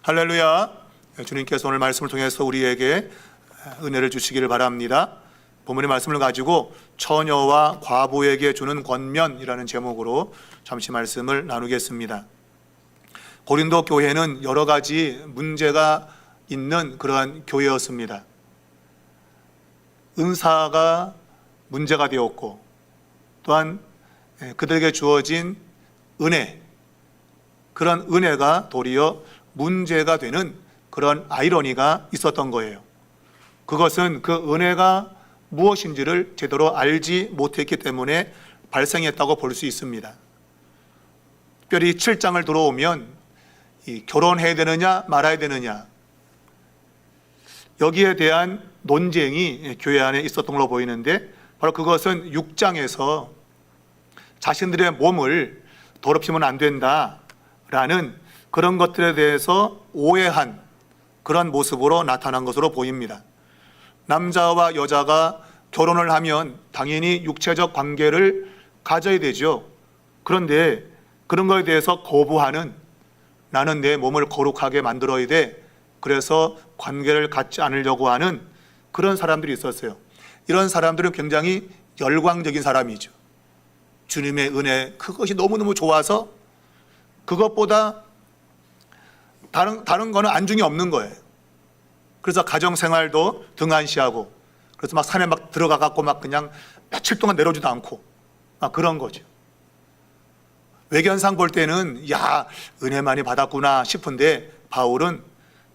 할렐루야. 주님께서 오늘 말씀을 통해서 우리에게 은혜를 주시기를 바랍니다. 본문의 말씀을 가지고 처녀와 과부에게 주는 권면이라는 제목으로 잠시 말씀을 나누겠습니다. 고린도 교회는 여러 가지 문제가 있는 그러한 교회였습니다. 은사가 문제가 되었고, 또한 그들에게 주어진 은혜, 그런 은혜가 도리어 문제가 되는 그런 아이러니가 있었던 거예요. 그것은 그 은혜가 무엇인지를 제대로 알지 못했기 때문에 발생했다고 볼 수 있습니다. 특별히 7장을 들어오면 결혼해야 되느냐 말아야 되느냐, 여기에 대한 논쟁이 교회 안에 있었던 걸로 보이는데, 바로 그것은 6장에서 자신들의 몸을 더럽히면 안 된다라는 그런 것들에 대해서 오해한 그런 모습으로 나타난 것으로 보입니다. 남자와 여자가 결혼을 하면 당연히 육체적 관계를 가져야 되죠. 그런데 그런 것에 대해서 거부하는, 나는 내 몸을 거룩하게 만들어야 돼, 그래서 관계를 갖지 않으려고 하는 그런 사람들이 있었어요. 이런 사람들은 굉장히 열광적인 사람이죠. 주님의 은혜, 그것이 너무너무 좋아서 그것보다 다른 거는 안중이 없는 거예요. 그래서 가정생활도 등한시하고, 그래서 막 산에 막 들어가 갖고 막 그냥 며칠 동안 내려오지도 않고 막 그런 거죠. 외견상 볼 때는 야, 은혜 많이 받았구나 싶은데, 바울은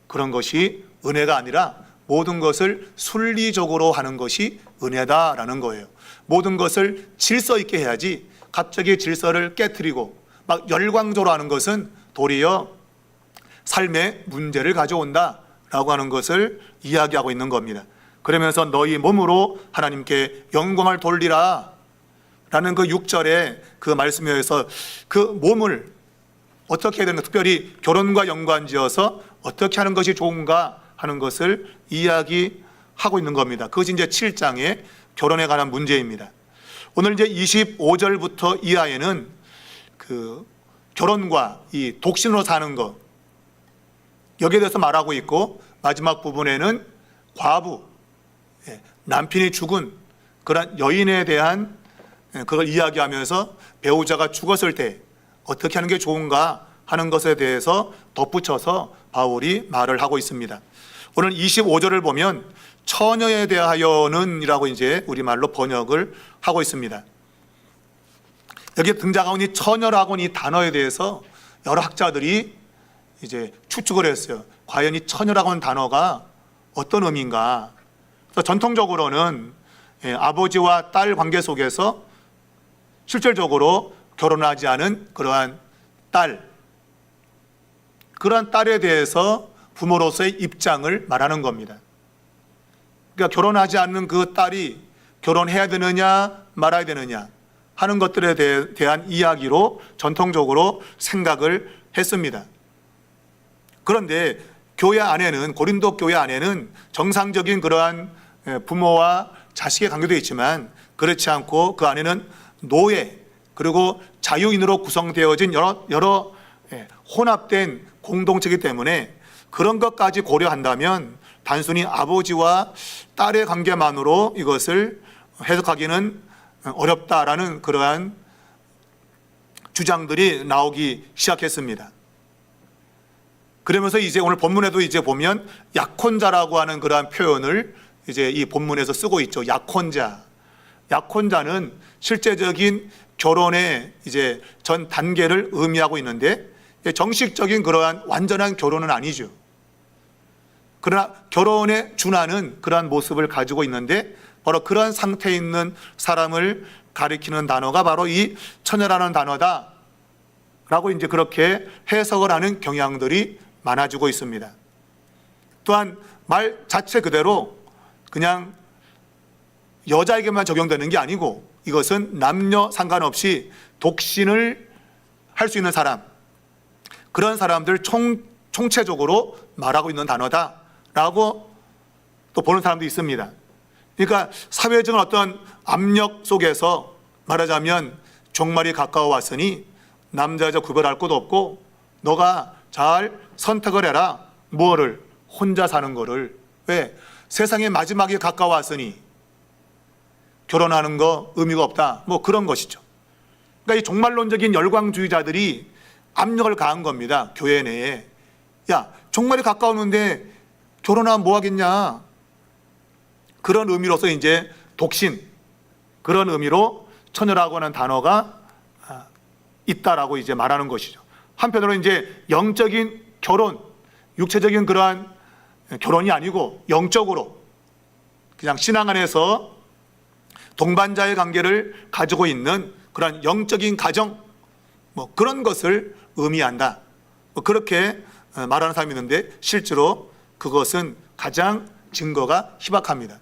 그런 것이 은혜가 아니라 모든 것을 순리적으로 하는 것이 은혜다라는 거예요. 모든 것을 질서 있게 해야지 갑자기 질서를 깨트리고 막 열광적으로 하는 것은 도리어 삶에 문제를 가져온다라고 하는 것을 이야기하고 있는 겁니다. 그러면서 너희 몸으로 하나님께 영광을 돌리라 라는 그 6절의 그 말씀에 의해서 그 몸을 어떻게 해야 되는가, 특별히 결혼과 연관지어서 어떻게 하는 것이 좋은가 하는 것을 이야기하고 있는 겁니다. 그것이 이제 7장의 결혼에 관한 문제입니다. 오늘 이제 25절부터 이하에는 그 결혼과 이 독신으로 사는 것, 여기에 대해서 말하고 있고, 마지막 부분에는 과부, 남편이 죽은 그런 여인에 대한 그걸 이야기하면서 배우자가 죽었을 때 어떻게 하는 게 좋은가 하는 것에 대해서 덧붙여서 바울이 말을 하고 있습니다. 오늘 25절을 보면 처녀에 대하여는 이라고 이제 우리말로 번역을 하고 있습니다. 여기에 등장하는 이 처녀라고 하는 이 단어에 대해서 여러 학자들이 이제 추측을 했어요. 과연 이 처녀라고 하는 단어가 어떤 의미인가. 그래서 전통적으로는 아버지와 딸 관계 속에서 실질적으로 결혼하지 않은 그러한 딸, 그러한 딸에 대해서 부모로서의 입장을 말하는 겁니다. 그러니까 결혼하지 않는 그 딸이 결혼해야 되느냐 말아야 되느냐 하는 것들에 대한 이야기로 전통적으로 생각을 했습니다. 그런데 교회 안에는, 고린도 교회 안에는 정상적인 그러한 부모와 자식의 관계도 있지만, 그렇지 않고 그 안에는 노예, 그리고 자유인으로 구성되어진 여러 혼합된 공동체이기 때문에 그런 것까지 고려한다면 단순히 아버지와 딸의 관계만으로 이것을 해석하기는 어렵다라는 그러한 주장들이 나오기 시작했습니다. 그러면서 이제 오늘 본문에도 이제 보면 약혼자라고 하는 그러한 표현을 이제 이 본문에서 쓰고 있죠. 약혼자. 약혼자는 실제적인 결혼의 이제 전 단계를 의미하고 있는데, 정식적인 그러한 완전한 결혼은 아니죠. 그러나 결혼에 준하는 그러한 모습을 가지고 있는데, 바로 그러한 상태에 있는 사람을 가리키는 단어가 바로 이 처녀라는 단어다 라고 이제 그렇게 해석을 하는 경향들이 많아지고 있습니다. 또한 말 자체 그대로 그냥 여자에게만 적용되는 게 아니고, 이것은 남녀 상관없이 독신을 할 수 있는 사람, 그런 사람들 총체적으로 말하고 있는 단어다라고 또 보는 사람도 있습니다. 그러니까 사회적인 어떤 압력 속에서 말하자면 종말이 가까워 왔으니 남자 여자 구별할 것도 없고 너가 잘 선택을 해라. 뭐를? 혼자 사는 거를. 왜? 세상의 마지막에 가까웠으니 결혼하는 거 의미가 없다. 뭐 그런 것이죠. 그러니까 이 종말론적인 열광주의자들이 압력을 가한 겁니다. 교회 내에. 야, 종말이 가까우는데 결혼하면 뭐 하겠냐. 그런 의미로서 이제 독신, 그런 의미로 처녀라고 하는 단어가 있다라고 이제 말하는 것이죠. 한편으로 이제 영적인 결혼, 육체적인 그러한 결혼이 아니고 영적으로 그냥 신앙 안에서 동반자의 관계를 가지고 있는 그런 영적인 가정, 뭐 그런 것을 의미한다. 뭐 그렇게 말하는 사람이 있는데 실제로 그것은 가장 증거가 희박합니다.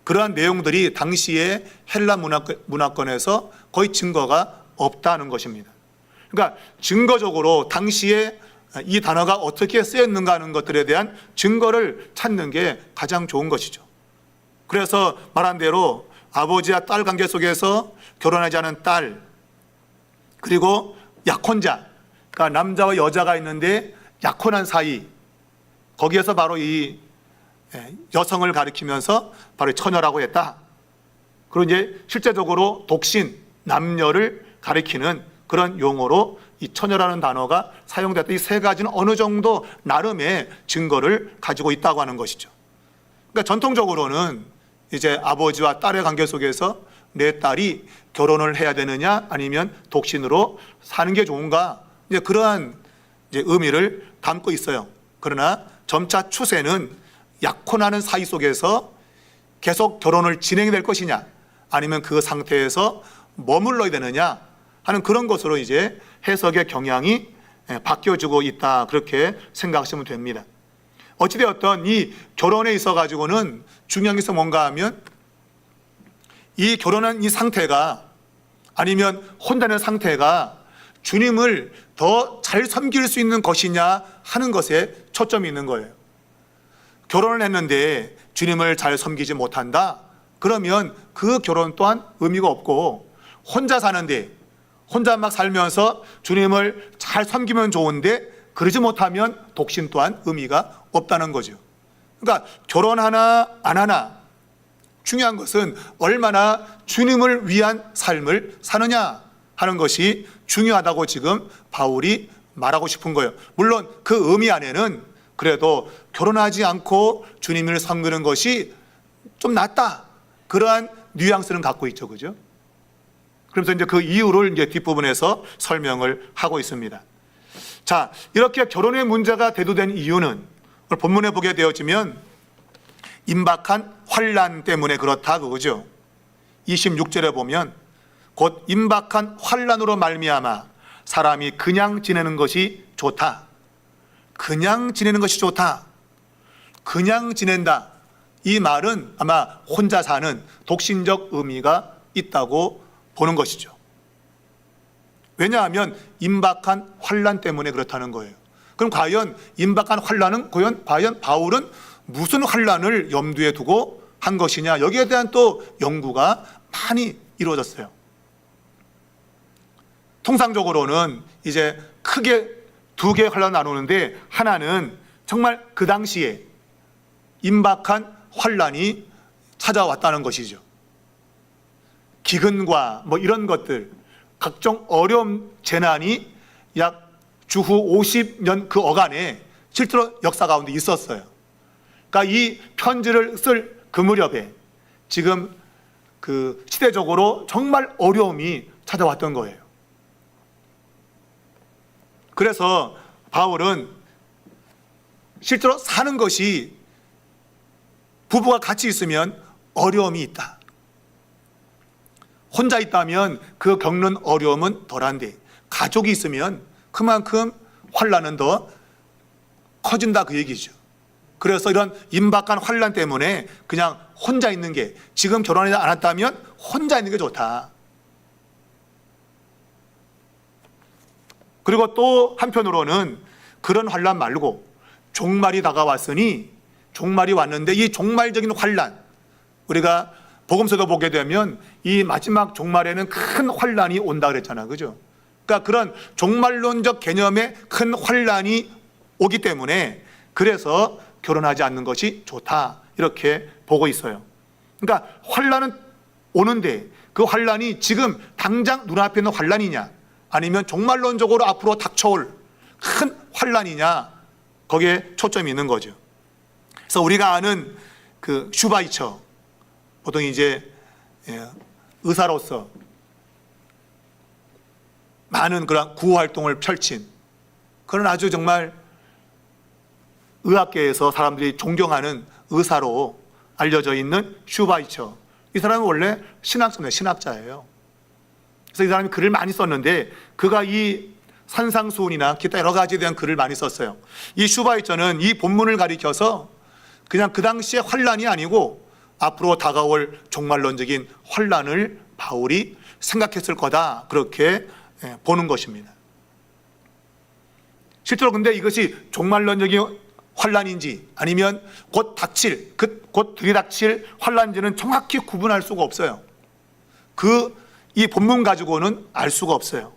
그러한 내용들이 당시의 헬라 문화권에서 거의 증거가 없다는 것입니다. 그러니까 증거적으로 당시에 이 단어가 어떻게 쓰였는가 하는 것들에 대한 증거를 찾는 게 가장 좋은 것이죠. 그래서 말한 대로 아버지와 딸 관계 속에서 결혼하지 않은 딸, 그리고 약혼자, 그러니까 남자와 여자가 있는데 약혼한 사이, 거기에서 바로 이 여성을 가리키면서 바로 처녀라고 했다. 그리고 이제 실제적으로 독신, 남녀를 가리키는 그런 용어로 이 처녀라는 단어가 사용됐다. 이 세 가지는 어느 정도 나름의 증거를 가지고 있다고 하는 것이죠. 그러니까 전통적으로는 이제 아버지와 딸의 관계 속에서 내 딸이 결혼을 해야 되느냐 아니면 독신으로 사는 게 좋은가, 이제 그러한 이제 의미를 담고 있어요. 그러나 점차 추세는 약혼하는 사이 속에서 계속 결혼을 진행될 것이냐 아니면 그 상태에서 머물러야 되느냐 하는 그런 것으로 이제 해석의 경향이 바뀌어지고 있다, 그렇게 생각하시면 됩니다. 어찌되었든 이 결혼에 있어 가지고는 중요한 것은 뭔가 하면 이 결혼한 이 상태가 아니면 혼자는 상태가 주님을 더 잘 섬길 수 있는 것이냐 하는 것에 초점이 있는 거예요. 결혼을 했는데 주님을 잘 섬기지 못한다? 그러면 그 결혼 또한 의미가 없고, 혼자 사는데 혼자 막 살면서 주님을 잘 섬기면 좋은데 그러지 못하면 독신 또한 의미가 없다는 거죠. 그러니까 결혼하나 안 하나 중요한 것은 얼마나 주님을 위한 삶을 사느냐 하는 것이 중요하다고 지금 바울이 말하고 싶은 거예요. 물론 그 의미 안에는 그래도 결혼하지 않고 주님을 섬기는 것이 좀 낫다, 그러한 뉘앙스는 갖고 있죠. 그죠? 그래서 이제 그 이유를 이제 뒷부분에서 설명을 하고 있습니다. 자, 이렇게 결혼의 문제가 대두된 이유는 오늘 본문에 보게 되어지면 임박한 환난 때문에 그렇다 그거죠. 26절에 보면 곧 임박한 환난으로 말미암아 사람이 그냥 지내는 것이 좋다. 그냥 지내는 것이 좋다. 그냥 지낸다. 이 말은 아마 혼자 사는 독신적 의미가 있다고 보는 것이죠. 왜냐하면 임박한 환난 때문에 그렇다는 거예요. 그럼 과연 임박한 환난은 과연 바울은 무슨 환난을 염두에 두고 한 것이냐, 여기에 대한 또 연구가 많이 이루어졌어요. 통상적으로는 이제 크게 두 개의 환난을 나누는데, 하나는 정말 그 당시에 임박한 환난이 찾아왔다는 것이죠. 기근과 뭐 이런 것들, 각종 어려움, 재난이 약 주후 50년 그 어간에 실제로 역사 가운데 있었어요. 그러니까 이 편지를 쓸 그 무렵에 지금 그 시대적으로 정말 어려움이 찾아왔던 거예요. 그래서 바울은 실제로 사는 것이, 부부가 같이 있으면 어려움이 있다. 혼자 있다면 그 겪는 어려움은 덜한데 가족이 있으면 그만큼 환난은 더 커진다, 그 얘기죠. 그래서 이런 임박한 환난 때문에 그냥 혼자 있는 게, 지금 결혼하지 않았다면 혼자 있는 게 좋다. 그리고 또 한편으로는 그런 환난 말고 종말이 다가왔으니, 종말이 왔는데 이 종말적인 환난, 우리가 복음서도 보게 되면 이 마지막 종말에는 큰 환난이 온다 그랬잖아, 그죠? 그러니까 그런 종말론적 개념의 큰 환난이 오기 때문에 그래서 결혼하지 않는 것이 좋다, 이렇게 보고 있어요. 그러니까 환란은 오는데 그 환란이 지금 당장 눈앞에 있는 환란이냐, 아니면 종말론적으로 앞으로 닥쳐올 큰 환란이냐, 거기에 초점이 있는 거죠. 그래서 우리가 아는 그 슈바이처, 보통 이제 의사로서 많은 그런 구호 활동을 펼친 그런 아주 정말 의학계에서 사람들이 존경하는 의사로 알려져 있는 슈바이처, 이 사람은 원래 신학자예요. 그래서 이 사람이 글을 많이 썼는데, 그가 이 산상수훈이나 기타 여러 가지에 대한 글을 많이 썼어요. 이 슈바이처는 이 본문을 가리켜서 그냥 그 당시의 환란이 아니고 앞으로 다가올 종말론적인 환란을 바울이 생각했을 거다, 그렇게 보는 것입니다. 실제로 근데 이것이 종말론적인 환란인지 아니면 곧 들이닥칠 환란인지는 정확히 구분할 수가 없어요. 이 본문 가지고는 알 수가 없어요.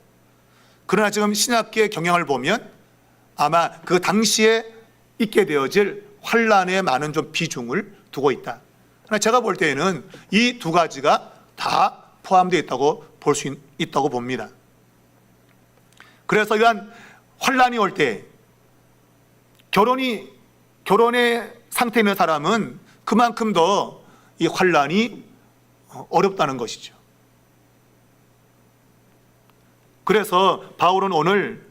그러나 지금 신학계의 경향을 보면 아마 그 당시에 있게 되어질 환란에 많은 좀 비중을 두고 있다. 그러나 제가 볼 때에는 이 두 가지가 다 포함되어 있다고 볼 수 있다고 봅니다. 그래서 이러한 환란이 올 때 결혼의 상태에 있는 사람은 그만큼 더 이 환란이 어렵다는 것이죠. 그래서 바울은 오늘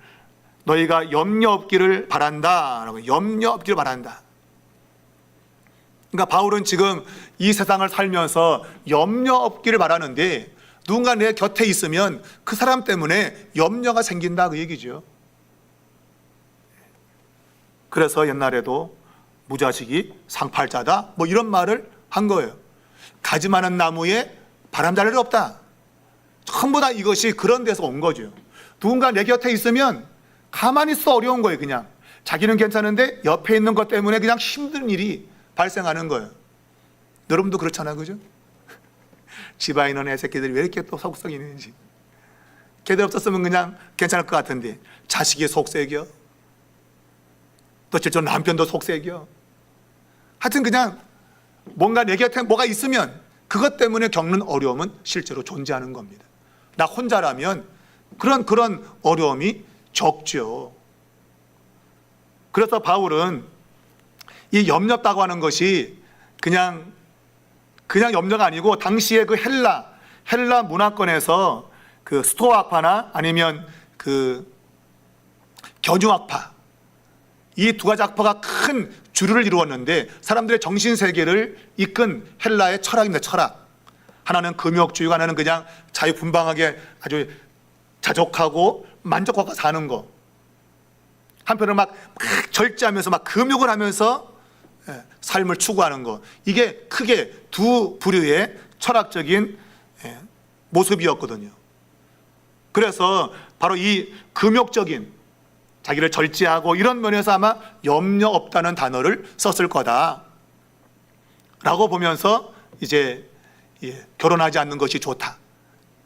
너희가 염려 없기를 바란다, 염려 없기를 바란다. 그러니까 바울은 지금 이 세상을 살면서 염려 없기를 바라는데, 누군가 내 곁에 있으면 그 사람 때문에 염려가 생긴다, 그 얘기죠. 그래서 옛날에도 무자식이 상팔자다, 뭐 이런 말을 한 거예요. 가지 많은 나무에 바람잘 일 없다. 전부 다 이것이 그런 데서 온 거죠. 누군가 내 곁에 있으면 가만히 있어 어려운 거예요. 그냥 자기는 괜찮은데 옆에 있는 것 때문에 그냥 힘든 일이 발생하는 거예요. 여러분도 그렇잖아요, 그죠? 집안에 있는 애 새끼들이 왜 이렇게 또 속썩이 있는지. 걔들 없었으면 그냥 괜찮을 것 같은데 자식이 속색이요, 또 실제로 남편도 속색이요. 하여튼 그냥 뭔가 내 곁에 뭐가 있으면 그것 때문에 겪는 어려움은 실제로 존재하는 겁니다. 나 혼자라면 그런 어려움이 적죠. 그래서 바울은 이 염려다고 하는 것이 그냥 염려가 아니고, 당시에 그 헬라 문화권에서 그 스토아파나 아니면 그 견유학파, 이 두 가지 학파가 큰 주류를 이루었는데, 사람들의 정신세계를 이끈 헬라의 철학입니다. 철학. 하나는 금욕주의고 하나는 그냥 자유분방하게 아주 자족하고 만족하고 사는 거. 한편으로 막 절제하면서 막 금욕을 하면서 삶을 추구하는 거. 이게 크게 두 부류의 철학적인 모습이었거든요. 그래서 바로 이 금욕적인, 자기를 절제하고 이런 면에서 아마 염려 없다는 단어를 썼을 거다 라고 보면서 이제 결혼하지 않는 것이 좋다,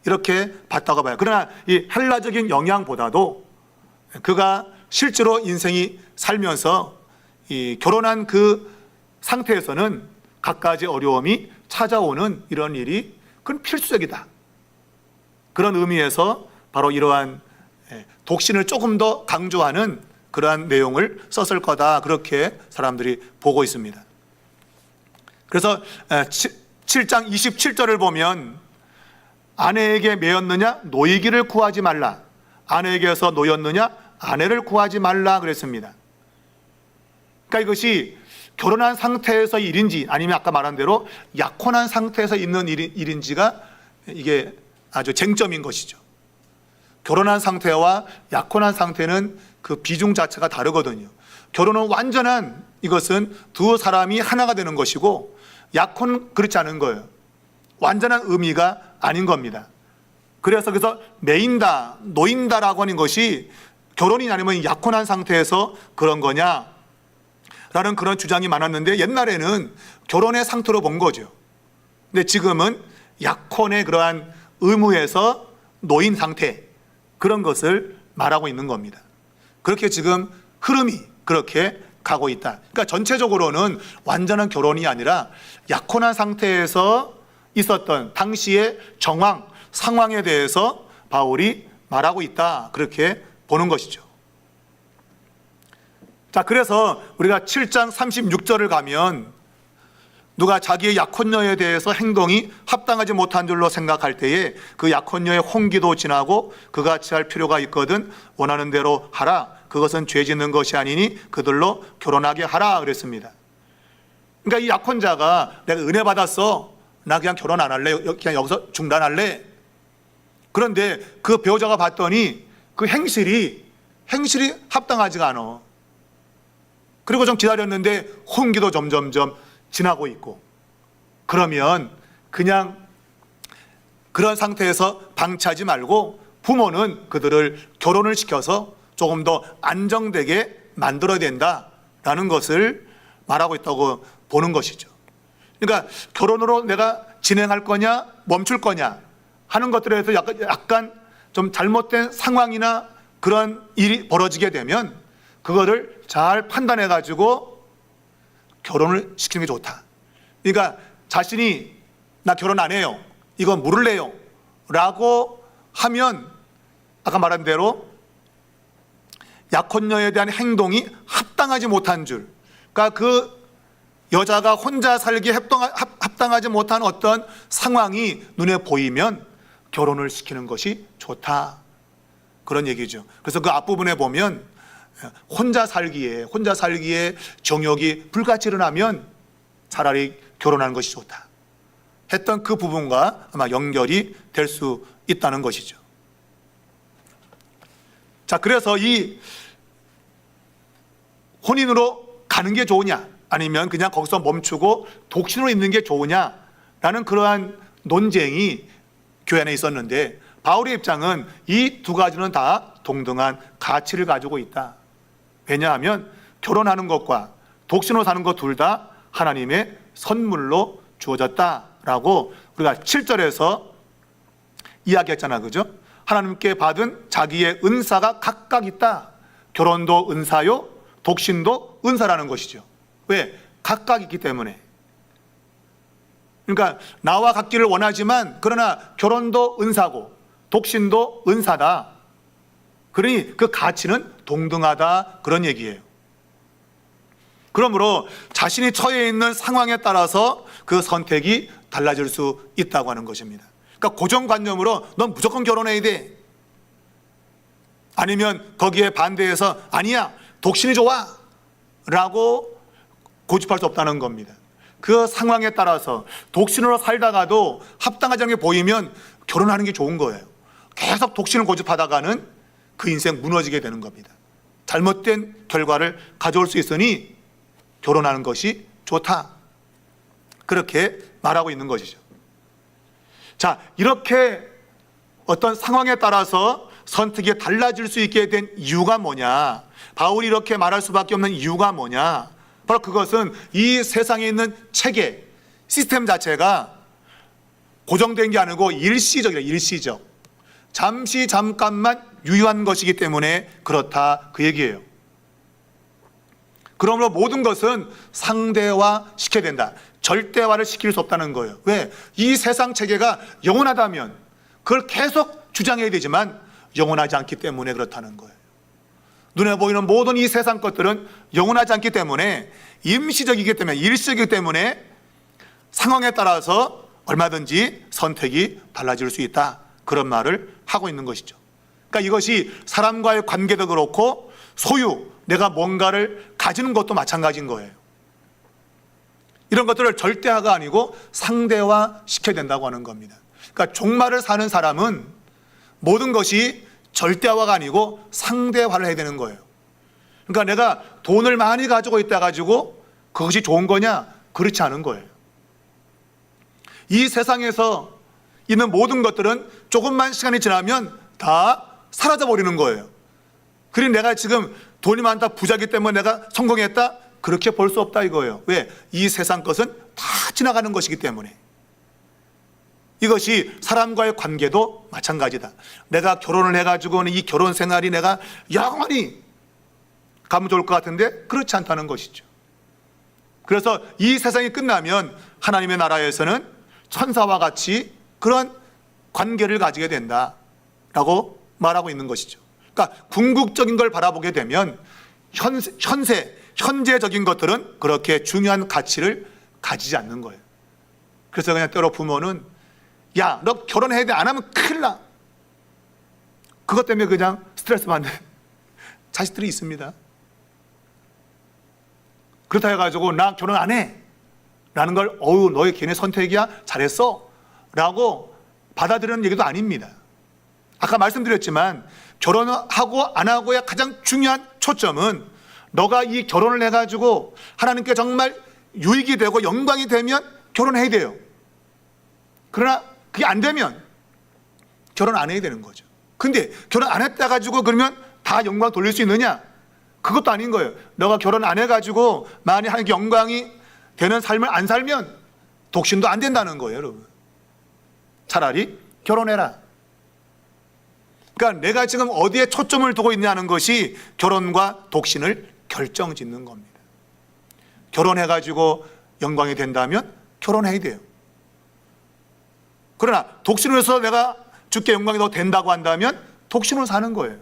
이렇게 봤다고 봐요. 그러나 이 헬라적인 영향보다도 그가 실제로 인생이 살면서 이 결혼한 그 상태에서는 갖가지 어려움이 찾아오는 이런 일이 그건 필수적이다, 그런 의미에서 바로 이러한 독신을 조금 더 강조하는 그러한 내용을 썼을 거다, 그렇게 사람들이 보고 있습니다. 그래서 7장 27절을 보면 아내에게 매였느냐 노이기를 구하지 말라, 아내에게서 노였느냐 아내를 구하지 말라 그랬습니다. 그러니까 이것이 결혼한 상태에서 일인지 아니면 아까 말한 대로 약혼한 상태에서 있는 일인지가 이게 아주 쟁점인 것이죠. 결혼한 상태와 약혼한 상태는 그 비중 자체가 다르거든요. 결혼은 완전한, 이것은 두 사람이 하나가 되는 것이고, 약혼은 그렇지 않은 거예요. 완전한 의미가 아닌 겁니다. 그래서 매인다, 노인다라고 하는 것이 결혼이 아니면 약혼한 상태에서 그런 거냐 라는 그런 주장이 많았는데, 옛날에는 결혼의 상태로 본 거죠. 근데 지금은 약혼의 그러한 의무에서 노인 상태, 그런 것을 말하고 있는 겁니다. 그렇게 지금 흐름이 그렇게 가고 있다. 그러니까 전체적으로는 완전한 결혼이 아니라 약혼한 상태에서 있었던 당시의 정황, 상황에 대해서 바울이 말하고 있다. 그렇게 보는 것이죠. 자, 그래서 우리가 7장 36절을 가면 누가 자기의 약혼녀에 대해서 행동이 합당하지 못한 줄로 생각할 때에 그 약혼녀의 혼기도 지나고 그같이 할 필요가 있거든 원하는 대로 하라. 그것은 죄 짓는 것이 아니니 그들로 결혼하게 하라 그랬습니다. 그러니까 이 약혼자가 내가 은혜 받았어. 나 그냥 결혼 안 할래. 그냥 여기서 중단할래. 그런데 그 배우자가 봤더니 그 행실이 합당하지가 않아. 그리고 좀 기다렸는데 혼기도 점점점 지나고 있고, 그러면 그냥 그런 상태에서 방치하지 말고 부모는 그들을 결혼을 시켜서 조금 더 안정되게 만들어야 된다라는 것을 말하고 있다고 보는 것이죠. 그러니까 결혼으로 내가 진행할 거냐 멈출 거냐 하는 것들에 대해서 약간 좀 잘못된 상황이나 그런 일이 벌어지게 되면 그거를 잘 판단해 가지고 결혼을 시키는 게 좋다. 그러니까 자신이 나 결혼 안 해요, 이건 모를래요 라고 하면 아까 말한 대로 약혼녀에 대한 행동이 합당하지 못한 줄, 그러니까 그 여자가 혼자 살기에 합당하지 못한 어떤 상황이 눈에 보이면 결혼을 시키는 것이 좋다, 그런 얘기죠. 그래서 그 앞부분에 보면 혼자 살기에 정욕이 불같이 일어나면 차라리 결혼하는 것이 좋다 했던 그 부분과 아마 연결이 될 수 있다는 것이죠. 자, 그래서 이 혼인으로 가는 게 좋으냐 아니면 그냥 거기서 멈추고 독신으로 있는 게 좋으냐라는 그러한 논쟁이 교회 안에 있었는데, 바울의 입장은 이 두 가지는 다 동등한 가치를 가지고 있다. 왜냐하면 결혼하는 것과 독신으로 사는 것 둘 다 하나님의 선물로 주어졌다라고 우리가 7절에서 이야기했잖아, 그죠? 하나님께 받은 자기의 은사가 각각 있다. 결혼도 은사요, 독신도 은사라는 것이죠. 왜? 각각 있기 때문에. 그러니까 나와 같기를 원하지만 그러나 결혼도 은사고 독신도 은사다. 그러니 그 가치는 동등하다, 그런 얘기예요. 그러므로 자신이 처해 있는 상황에 따라서 그 선택이 달라질 수 있다고 하는 것입니다. 그러니까 고정관념으로 넌 무조건 결혼해야 돼, 아니면 거기에 반대해서 아니야 독신이 좋아 라고 고집할 수 없다는 겁니다. 그 상황에 따라서 독신으로 살다가도 합당하지 않게 보이면 결혼하는 게 좋은 거예요. 계속 독신을 고집하다가는 그 인생 무너지게 되는 겁니다. 잘못된 결과를 가져올 수 있으니 결혼하는 것이 좋다, 그렇게 말하고 있는 것이죠. 자, 이렇게 어떤 상황에 따라서 선택이 달라질 수 있게 된 이유가 뭐냐, 바울이 이렇게 말할 수밖에 없는 이유가 뭐냐, 바로 그것은 이 세상에 있는 체계, 시스템 자체가 고정된 게 아니고 일시적이라, 일시적, 잠깐만 유효한 것이기 때문에 그렇다, 그 얘기예요. 그러므로 모든 것은 상대화 시켜야 된다. 절대화를 시킬 수 없다는 거예요. 왜? 이 세상 체계가 영원하다면 그걸 계속 주장해야 되지만 영원하지 않기 때문에 그렇다는 거예요. 눈에 보이는 모든 이 세상 것들은 영원하지 않기 때문에, 임시적이기 때문에, 일시적이기 때문에 상황에 따라서 얼마든지 선택이 달라질 수 있다, 그런 말을 하고 있는 것이죠. 그러니까 이것이 사람과의 관계도 그렇고 소유, 내가 뭔가를 가지는 것도 마찬가지인 거예요. 이런 것들을 절대화가 아니고 상대화 시켜야 된다고 하는 겁니다. 그러니까 종말을 사는 사람은 모든 것이 절대화가 아니고 상대화를 해야 되는 거예요. 그러니까 내가 돈을 많이 가지고 있다 가지고 그것이 좋은 거냐? 그렇지 않은 거예요. 이 세상에서 있는 모든 것들은 조금만 시간이 지나면 다 사라져 버리는 거예요. 그리고 내가 지금 돈이 많다, 부자기 때문에 내가 성공했다, 그렇게 볼 수 없다 이거예요. 왜? 이 세상 것은 다 지나가는 것이기 때문에. 이것이 사람과의 관계도 마찬가지다. 내가 결혼을 해가지고는 이 결혼 생활이 내가 영원히 가면 좋을 것 같은데 그렇지 않다는 것이죠. 그래서 이 세상이 끝나면 하나님의 나라에서는 천사와 같이 그런 관계를 가지게 된다라고 말하고 있는 것이죠. 그러니까 궁극적인 걸 바라보게 되면 현재적인 것들은 그렇게 중요한 가치를 가지지 않는 거예요. 그래서 그냥 때로 부모는 야, 너 결혼해야 돼. 안 하면 큰일 나. 그것 때문에 그냥 스트레스 받는 자식들이 있습니다. 그렇다 해가지고 나 결혼 안 해 라는 걸 너의 개인의 선택이야, 잘했어 라고 받아들이는 얘기도 아닙니다. 아까 말씀드렸지만 결혼하고 안 하고의 가장 중요한 초점은 너가 이 결혼을 해가지고 하나님께 정말 유익이 되고 영광이 되면 결혼해야 돼요. 그러나 그게 안 되면 결혼 안 해야 되는 거죠. 근데 결혼 안 했다 가지고 그러면 다 영광 돌릴 수 있느냐? 그것도 아닌 거예요. 너가 결혼 안 해가지고 만약 하나님께 영광이 되는 삶을 안 살면 독신도 안 된다는 거예요, 여러분. 차라리 결혼해라. 그러니까 내가 지금 어디에 초점을 두고 있냐는 것이 결혼과 독신을 결정짓는 겁니다. 결혼해가지고 영광이 된다면 결혼해야 돼요. 그러나 독신으로 해서 내가 주께 영광이 더 된다고 한다면 독신으로 사는 거예요.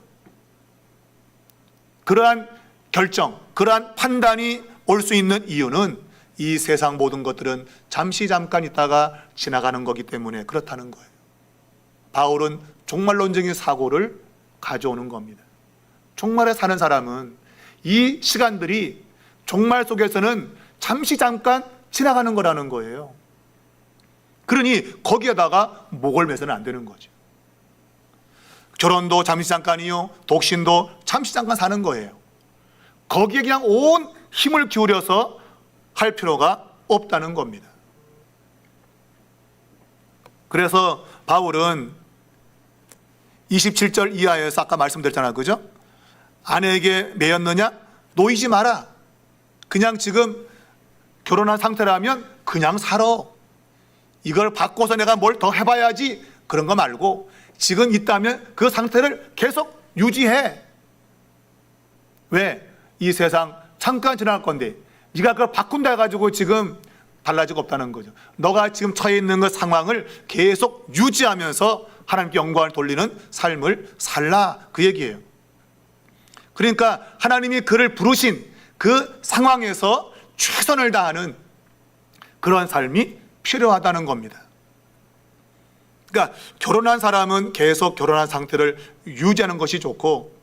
그러한 결정, 그러한 판단이 올 수 있는 이유는 이 세상 모든 것들은 잠깐 있다가 지나가는 거기 때문에 그렇다는 거예요. 바울은 종말론적인 사고를 가져오는 겁니다. 종말에 사는 사람은 이 시간들이 종말 속에서는 잠깐 지나가는 거라는 거예요. 그러니 거기에다가 목을 매서는 안 되는 거죠. 결혼도 잠깐이요, 독신도 잠깐 사는 거예요. 거기에 그냥 온 힘을 기울여서 할 필요가 없다는 겁니다. 그래서 바울은 27절 이하에서 아까 말씀드렸잖아요, 그죠? 아내에게 매였느냐? 놓이지 마라. 그냥 지금 결혼한 상태라면 그냥 살아. 이걸 바꿔서 내가 뭘 더 해봐야지, 그런 거 말고 지금 있다면 그 상태를 계속 유지해. 왜? 이 세상 잠깐 지나갈 건데 네가 그걸 바꾼다 해가지고 지금 달라질 거 없다는 거죠. 너가 지금 처해 있는 그 상황을 계속 유지하면서 하나님께 영광을 돌리는 삶을 살라, 그 얘기예요. 그러니까 하나님이 그를 부르신 그 상황에서 최선을 다하는 그런 삶이 필요하다는 겁니다. 그러니까 결혼한 사람은 계속 결혼한 상태를 유지하는 것이 좋고,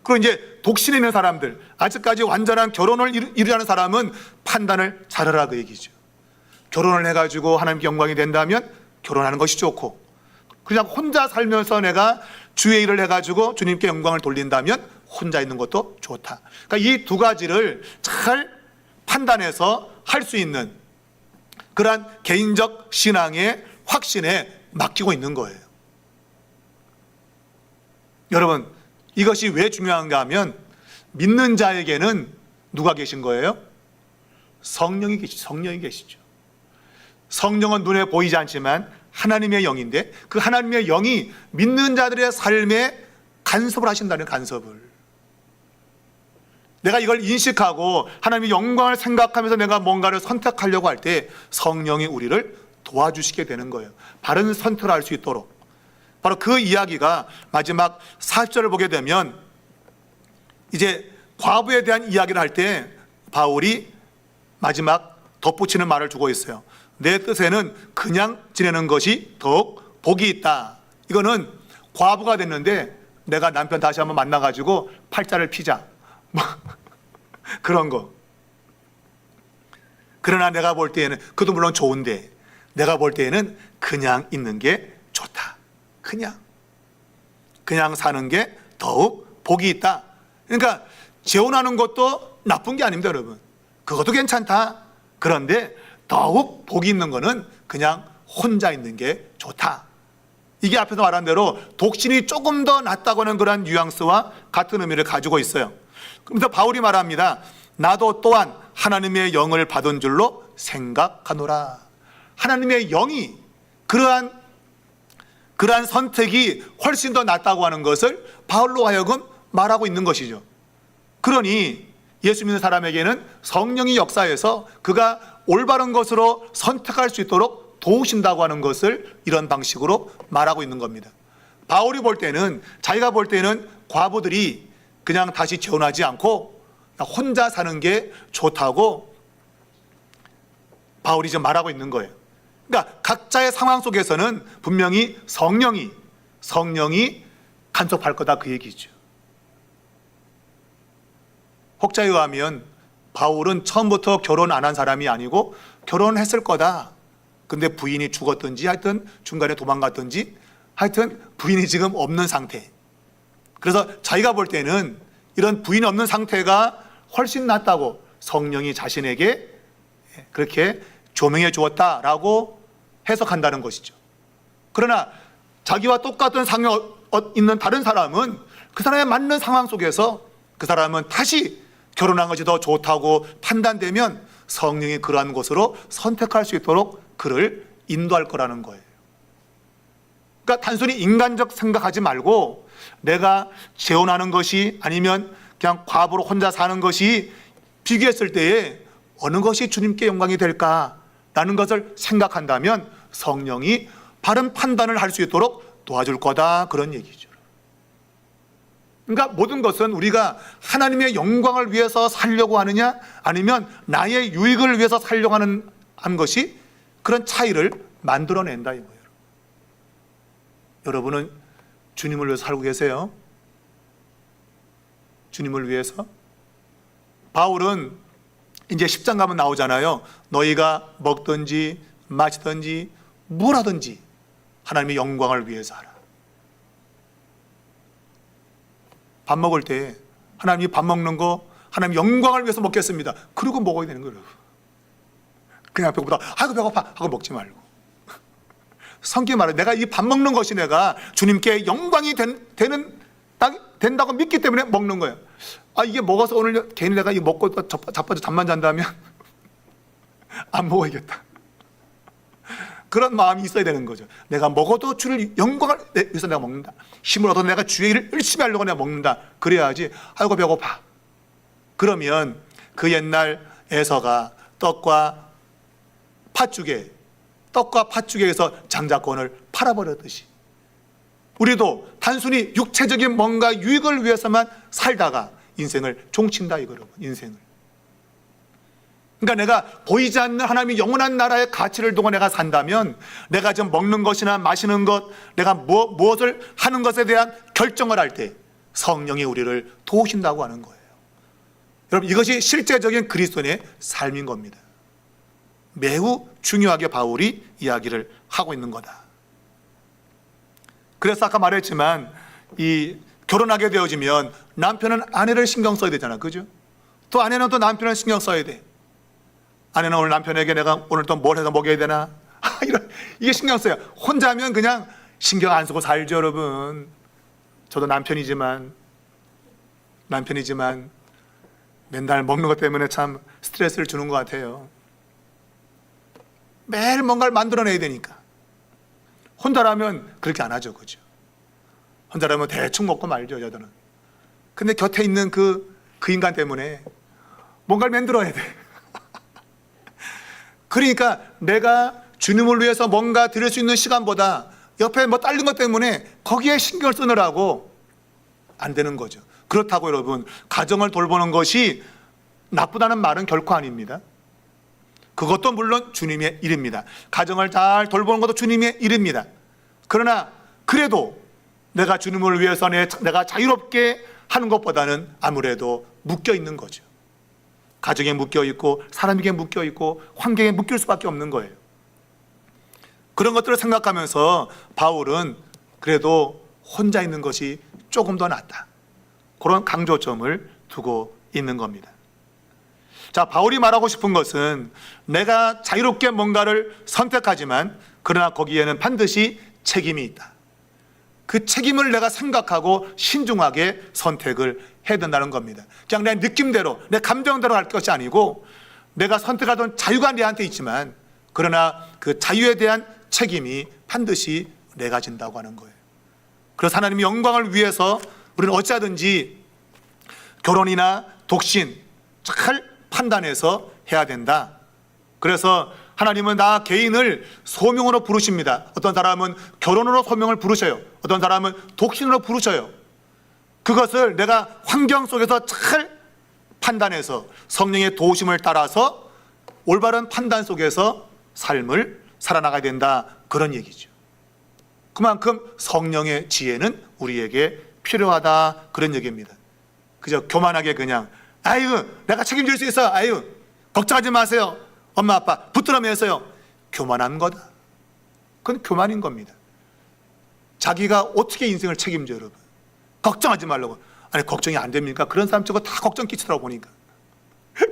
그리고 이제 독신에 있는 사람들, 아직까지 완전한 결혼을 이루려는 사람은 판단을 잘하라, 그 얘기죠. 결혼을 해가지고 하나님께 영광이 된다면 결혼하는 것이 좋고, 그냥 혼자 살면서 내가 주의 일을 해가지고 주님께 영광을 돌린다면 혼자 있는 것도 좋다. 그러니까 이 두 가지를 잘 판단해서 할 수 있는 그러한 개인적 신앙의 확신에 맡기고 있는 거예요. 여러분, 이것이 왜 중요한가 하면 믿는 자에게는 누가 계신 거예요? 성령이 계시죠. 성령은 눈에 보이지 않지만 하나님의 영인데, 그 하나님의 영이 믿는 자들의 삶에 간섭을 하신다는, 간섭을. 내가 이걸 인식하고 하나님의 영광을 생각하면서 내가 뭔가를 선택하려고 할 때 성령이 우리를 도와주시게 되는 거예요. 바른 선택을 할 수 있도록. 바로 그 이야기가 마지막 40절을 보게 되면 이제 과부에 대한 이야기를 할 때 바울이 마지막 덧붙이는 말을 주고 있어요. 내 뜻에는 그냥 지내는 것이 더욱 복이 있다. 이거는 과부가 됐는데 내가 남편 다시 한번 만나가지고 팔자를 피자, 뭐 그런 거. 그러나 내가 볼 때에는, 그것도 물론 좋은데 내가 볼 때에는 그냥 있는 게 좋다. 그냥 사는 게 더욱 복이 있다. 그러니까 재혼하는 것도 나쁜 게 아닙니다, 여러분. 그것도 괜찮다. 그런데 더욱 복이 있는 거는 그냥 혼자 있는 게 좋다. 이게 앞에서 말한 대로 독신이 조금 더 낫다고 하는 그런 뉘앙스와 같은 의미를 가지고 있어요. 그래서 바울이 말합니다. 나도 또한 하나님의 영을 받은 줄로 생각하노라. 하나님의 영이 그러한 선택이 훨씬 더 낫다고 하는 것을 바울로 하여금 말하고 있는 것이죠. 그러니 예수 믿는 사람에게는 성령이 역사해서 그가 올바른 것으로 선택할 수 있도록 도우신다고 하는 것을 이런 방식으로 말하고 있는 겁니다. 바울이 볼 때는, 자기가 볼 때는 과부들이 그냥 다시 재혼하지 않고 혼자 사는 게 좋다고 바울이 지금 말하고 있는 거예요. 그러니까 각자의 상황 속에서는 분명히 성령이 간섭할 거다, 그 얘기죠. 혹자에 의하면 바울은 처음부터 결혼 안 한 사람이 아니고 결혼했을 거다. 근데 부인이 죽었든지 하여튼 중간에 도망갔든지 하여튼 부인이 지금 없는 상태. 그래서 자기가 볼 때는 이런 부인이 없는 상태가 훨씬 낫다고 성령이 자신에게 그렇게 조명해 주었다라고 해석한다는 것이죠. 그러나 자기와 똑같은 상황에 있는 다른 사람은 그 사람에 맞는 상황 속에서 그 사람은 다시 결혼한 것이 더 좋다고 판단되면 성령이 그러한 것으로 선택할 수 있도록 그를 인도할 거라는 거예요. 그러니까 단순히 인간적 생각하지 말고 내가 재혼하는 것이 아니면 그냥 과부로 혼자 사는 것이 비교했을 때에 어느 것이 주님께 영광이 될까라는 것을 생각한다면 성령이 바른 판단을 할 수 있도록 도와줄 거다, 그런 얘기죠. 그러니까 모든 것은 우리가 하나님의 영광을 위해서 살려고 하느냐 아니면 나의 유익을 위해서 살려고 하는 것이 그런 차이를 만들어낸다 이거예요. 여러분은 주님을 위해서 살고 계세요? 주님을 위해서? 바울은 이제 10장 가면 나오잖아요. 너희가 먹든지 마시든지 뭘 하든지 하나님의 영광을 위해서 하라. 밥 먹을 때 하나님이 밥 먹는 거 하나님 영광을 위해서 먹겠습니다. 그러고 먹어야 되는 거예요. 그냥 배고프다, 아이고 배고파 하고 먹지 말고, 성경에 말해 내가 이 밥 먹는 것이 내가 주님께 영광이 된다고 믿기 때문에 먹는 거예요. 아, 이게 먹어서 오늘 괜히 내가 이거 먹고 자빠져 잠만 잔다면 안 먹어야겠다, 그런 마음이 있어야 되는 거죠. 내가 먹어도 주를 영광을 위해서 내가 먹는다, 힘을 얻어 내가 주의 일을 열심히 하려고 내가 먹는다, 그래야지 아이고 배고파. 그러면 그 옛날 에서가 떡과 팥죽에서 장자권을 팔아버렸듯이 우리도 단순히 육체적인 뭔가 유익을 위해서만 살다가 인생을 종친다 이거로, 인생을. 그러니까 내가 보이지 않는 하나님의 영원한 나라의 가치를 두고 내가 산다면 내가 지금 먹는 것이나 마시는 것, 내가 무엇을 하는 것에 대한 결정을 할 때 성령이 우리를 도우신다고 하는 거예요. 여러분, 이것이 실제적인 그리스도인의 삶인 겁니다. 매우 중요하게 바울이 이야기를 하고 있는 거다. 그래서 아까 말했지만 이 결혼하게 되어지면 남편은 아내를 신경 써야 되잖아, 그죠? 또 아내는 또 남편을 신경 써야 돼. 아내는 오늘 남편에게 내가 오늘 또 뭘 해서 먹여야 되나? 이게 신경 써요. 혼자면 그냥 신경 안 쓰고 살죠, 여러분. 저도 남편이지만 맨날 먹는 것 때문에 참 스트레스를 주는 것 같아요. 매일 뭔가를 만들어내야 되니까. 혼자라면 그렇게 안 하죠, 그죠? 혼자라면 대충 먹고 말죠, 여자들은. 근데 곁에 있는 그 인간 때문에 뭔가를 만들어야 돼. 그러니까 내가 주님을 위해서 뭔가 드릴 수 있는 시간보다 옆에 뭐 딸린 것 때문에 거기에 신경을 쓰느라고 안 되는 거죠. 그렇다고 여러분, 가정을 돌보는 것이 나쁘다는 말은 결코 아닙니다. 그것도 물론 주님의 일입니다. 가정을 잘 돌보는 것도 주님의 일입니다. 그러나 그래도 내가 주님을 위해서 내가 자유롭게 하는 것보다는 아무래도 묶여 있는 거죠. 가정에 묶여 있고 사람에게 묶여 있고 환경에 묶일 수밖에 없는 거예요. 그런 것들을 생각하면서 바울은 그래도 혼자 있는 것이 조금 더 낫다, 그런 강조점을 두고 있는 겁니다. 자, 바울이 말하고 싶은 것은 내가 자유롭게 뭔가를 선택하지만 그러나 거기에는 반드시 책임이 있다. 그 책임을 내가 생각하고 신중하게 선택을 해야 된다는 겁니다. 그냥 내 느낌대로, 내 감정대로 할 것이 아니고 내가 선택하던 자유가 내한테 있지만 그러나 그 자유에 대한 책임이 반드시 내가 진다고 하는 거예요. 그래서 하나님의 영광을 위해서 우리는 어찌하든지 결혼이나 독신 잘 판단해서 해야 된다. 그래서 하나님은 나 개인을 소명으로 부르십니다. 어떤 사람은 결혼으로 소명을 부르셔요. 어떤 사람은 독신으로 부르셔요. 그것을 내가 환경 속에서 잘 판단해서 성령의 도우심을 따라서 올바른 판단 속에서 삶을 살아나가야 된다, 그런 얘기죠. 그만큼 성령의 지혜는 우리에게 필요하다, 그런 얘기입니다. 그저 교만하게 그냥 아유 내가 책임질 수 있어, 아유 걱정하지 마세요, 엄마 아빠 붙들어매서요, 교만한 거다. 그건 교만인 겁니다. 자기가 어떻게 인생을 책임져, 여러분. 걱정하지 말라고. 아니 걱정이 안 됩니까? 그런 사람 저거 다 걱정 끼치더라고 보니까.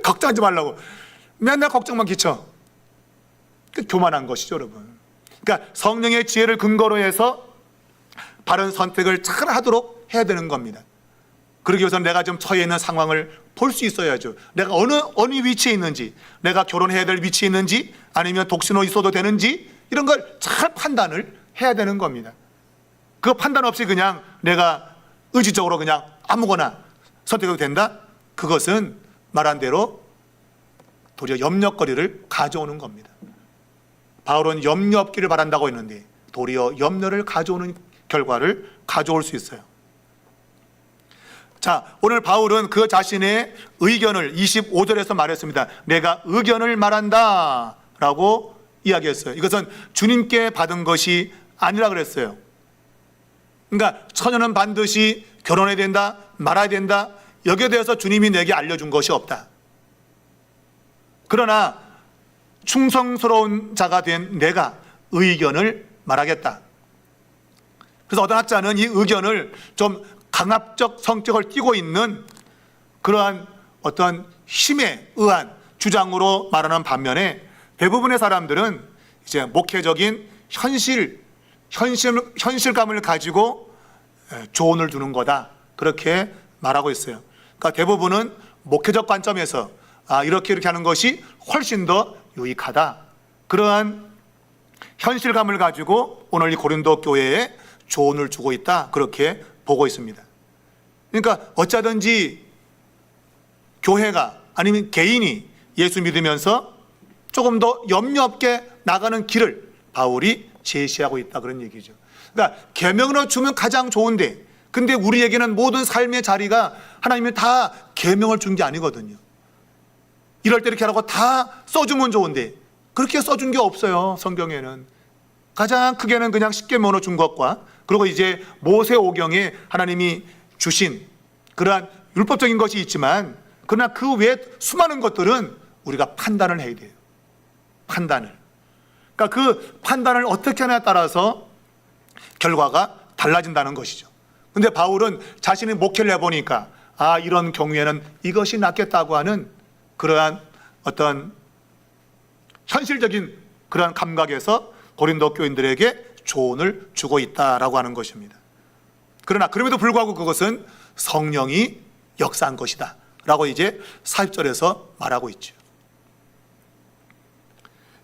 걱정하지 말라고 맨날 걱정만 끼쳐. 그 교만한 것이죠, 여러분. 그러니까 성령의 지혜를 근거로 해서 바른 선택을 잘 하도록 해야 되는 겁니다. 그러기 위해서 내가 좀 처해 있는 상황을 볼 수 있어야죠. 내가 어느 위치에 있는지, 내가 결혼해야 될 위치에 있는지, 아니면 독신으로 있어도 되는지, 이런 걸 잘 판단을 해야 되는 겁니다. 그 판단 없이 그냥 내가 의지적으로 그냥 아무거나 선택해도 된다? 그것은 말한 대로 도리어 염려거리를 가져오는 겁니다. 바울은 염려 없기를 바란다고 했는데 도리어 염려를 가져오는 결과를 가져올 수 있어요. 자, 오늘 바울은 그 자신의 의견을 25절에서 말했습니다. 내가 의견을 말한다 라고 이야기했어요. 이것은 주님께 받은 것이 아니라 그랬어요. 그러니까 처녀는 반드시 결혼해야 된다, 말아야 된다, 여기에 대해서 주님이 내게 알려준 것이 없다. 그러나 충성스러운 자가 된 내가 의견을 말하겠다. 그래서 어떤 학자는 이 의견을 좀 강압적 성격을 띠고 있는 그러한 어떤 힘에 의한 주장으로 말하는 반면에 대부분의 사람들은 이제 목회적인 현실감을 가지고 조언을 주는 거다, 그렇게 말하고 있어요. 그러니까 대부분은 목회적 관점에서 이렇게 하는 것이 훨씬 더 유익하다, 그러한 현실감을 가지고 오늘 이 고린도 교회에 조언을 주고 있다, 그렇게 보고 있습니다. 그러니까 어쩌든지 교회가 아니면 개인이 예수 믿으면서 조금 더 염려 없게 나가는 길을 바울이 제시하고 있다, 그런 얘기죠. 그러니까 계명으로 주면 가장 좋은데, 근데 우리에게는 모든 삶의 자리가 하나님이 다 계명을 준 게 아니거든요. 이럴 때 이렇게 하라고 다 써주면 좋은데 그렇게 써준 게 없어요. 성경에는 가장 크게는 그냥 십계명으로 준 것과, 그리고 이제 모세오경에 하나님이 주신 그러한 율법적인 것이 있지만, 그러나 그 외에 수많은 것들은 우리가 판단을 해야 돼요. 판단을. 그러니까 그 판단을 어떻게 하냐에 따라서 결과가 달라진다는 것이죠. 근데 바울은 자신이 목회를 해보니까 이런 경우에는 이것이 낫겠다고 하는 그러한 어떤 현실적인 그러한 감각에서 고린도 교인들에게 조언을 주고 있다라고 하는 것입니다. 그러나 그럼에도 불구하고 그것은 성령이 역사한 것이다 라고 이제 40절에서 말하고 있죠.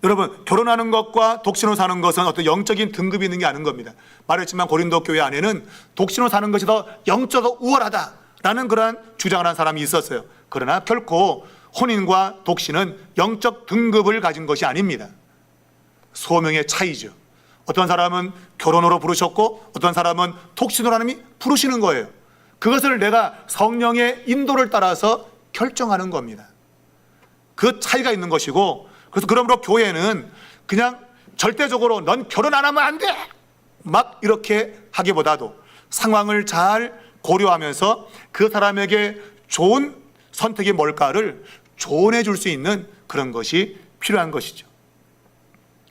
여러분, 결혼하는 것과 독신으로 사는 것은 어떤 영적인 등급이 있는 게 아닌 겁니다. 말했지만 고린도 교회 안에는 독신으로 사는 것이 더 영적으로 우월하다라는 그러한 주장을 한 사람이 있었어요. 그러나 결코 혼인과 독신은 영적 등급을 가진 것이 아닙니다. 소명의 차이죠. 어떤 사람은 결혼으로 부르셨고 어떤 사람은 독신으로 하나님이 부르시는 거예요. 그것을 내가 성령의 인도를 따라서 결정하는 겁니다. 그 차이가 있는 것이고, 그래서 그러므로 교회는 그냥 절대적으로 넌 결혼 안 하면 안 돼! 막 이렇게 하기보다도 상황을 잘 고려하면서 그 사람에게 좋은 선택이 뭘까를 조언해 줄 수 있는 그런 것이 필요한 것이죠.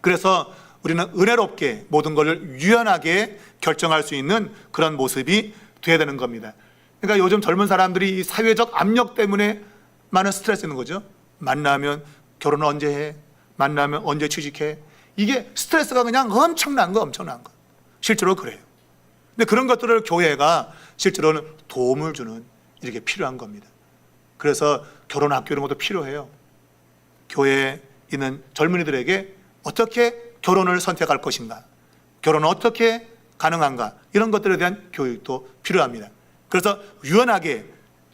그래서 우리는 은혜롭게 모든 것을 유연하게 결정할 수 있는 그런 모습이 돼야 되는 겁니다. 그러니까 요즘 젊은 사람들이 사회적 압력 때문에 많은 스트레스 있는 거죠. 만나면 결혼 언제 해? 만나면 언제 취직해? 이게 스트레스가 그냥 엄청난 거. 실제로 그래요. 근데 그런 것들을 교회가 실제로는 도움을 주는, 이렇게 필요한 겁니다. 그래서 결혼 학교 이런 것도 필요해요. 교회에 있는 젊은이들에게 어떻게 결혼을 선택할 것인가, 결혼은 어떻게 가능한가, 이런 것들에 대한 교육도 필요합니다. 그래서 유연하게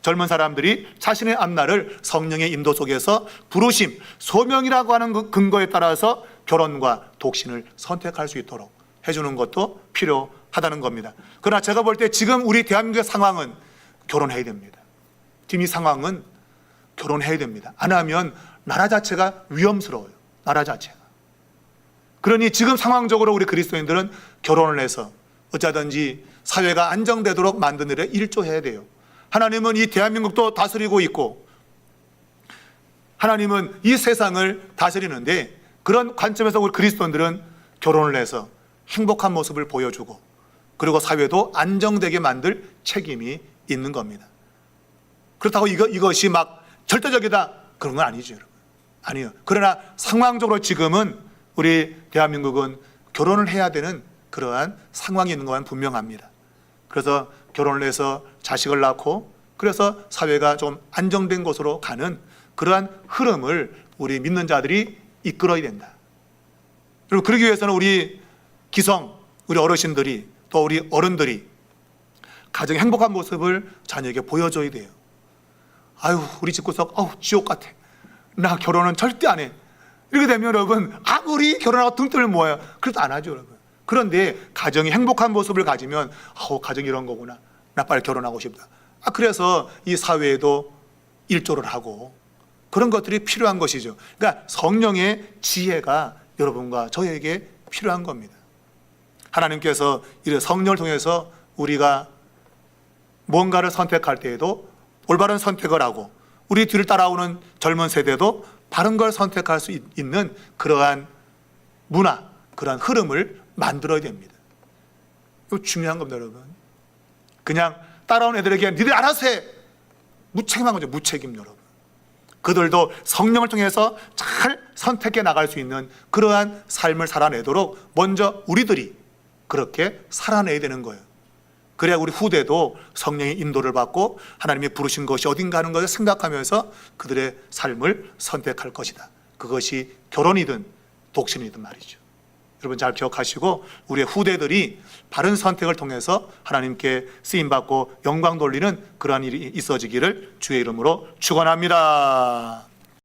젊은 사람들이 자신의 앞날을 성령의 인도 속에서 부르심, 소명이라고 하는 그 근거에 따라서 결혼과 독신을 선택할 수 있도록 해주는 것도 필요하다는 겁니다. 그러나 제가 볼 때 지금 우리 대한민국의 상황은 결혼해야 됩니다. 지금 이 상황은 결혼해야 됩니다. 안 하면 나라 자체가 위험스러워요. 나라 자체가. 그러니 지금 상황적으로 우리 그리스도인들은 결혼을 해서 어쩌든지 사회가 안정되도록 만드는 일에 일조해야 돼요. 하나님은 이 대한민국도 다스리고 있고 하나님은 이 세상을 다스리는데 그런 관점에서 우리 그리스도인들은 결혼을 해서 행복한 모습을 보여주고 그리고 사회도 안정되게 만들 책임이 있는 겁니다. 그렇다고 이것이 막 절대적이다 그런 건 아니죠, 여러분. 아니요. 그러나 상황적으로 지금은 우리 대한민국은 결혼을 해야 되는 그러한 상황이 있는 것만 분명합니다. 그래서 결혼을 해서 자식을 낳고 그래서 사회가 좀 안정된 곳으로 가는 그러한 흐름을 우리 믿는 자들이 이끌어야 된다. 그리고 그러기 위해서는 우리 기성, 우리 어르신들이 또 우리 어른들이 가정의 행복한 모습을 자녀에게 보여줘야 돼요. 아유, 우리 집구석 지옥 같아. 나 결혼은 절대 안 해. 이렇게 되면 여러분 아무리 결혼하고 등뜰을 모아요. 그래도 안 하죠, 여러분. 그런데 가정이 행복한 모습을 가지면 가정이 이런 거구나. 나 빨리 결혼하고 싶다. 그래서 이 사회에도 일조를 하고 그런 것들이 필요한 것이죠. 그러니까 성령의 지혜가 여러분과 저에게 필요한 겁니다. 하나님께서 이 성령을 통해서 우리가 뭔가를 선택할 때에도 올바른 선택을 하고 우리 뒤를 따라오는 젊은 세대도 바른 걸 선택할 수 있는 그러한 문화, 그러한 흐름을 만들어야 됩니다. 이거 중요한 겁니다, 여러분. 그냥 따라온 애들에게 니들 알아서 해. 무책임한 거죠, 무책임 여러분. 그들도 성령을 통해서 잘 선택해 나갈 수 있는 그러한 삶을 살아내도록 먼저 우리들이 그렇게 살아내야 되는 거예요. 그래야 우리 후대도 성령의 인도를 받고 하나님이 부르신 것이 어딘가 하는 것을 생각하면서 그들의 삶을 선택할 것이다. 그것이 결혼이든 독신이든 말이죠. 여러분 잘 기억하시고 우리의 후대들이 바른 선택을 통해서 하나님께 쓰임받고 영광 돌리는 그러한 일이 있어지기를 주의 이름으로 축원합니다.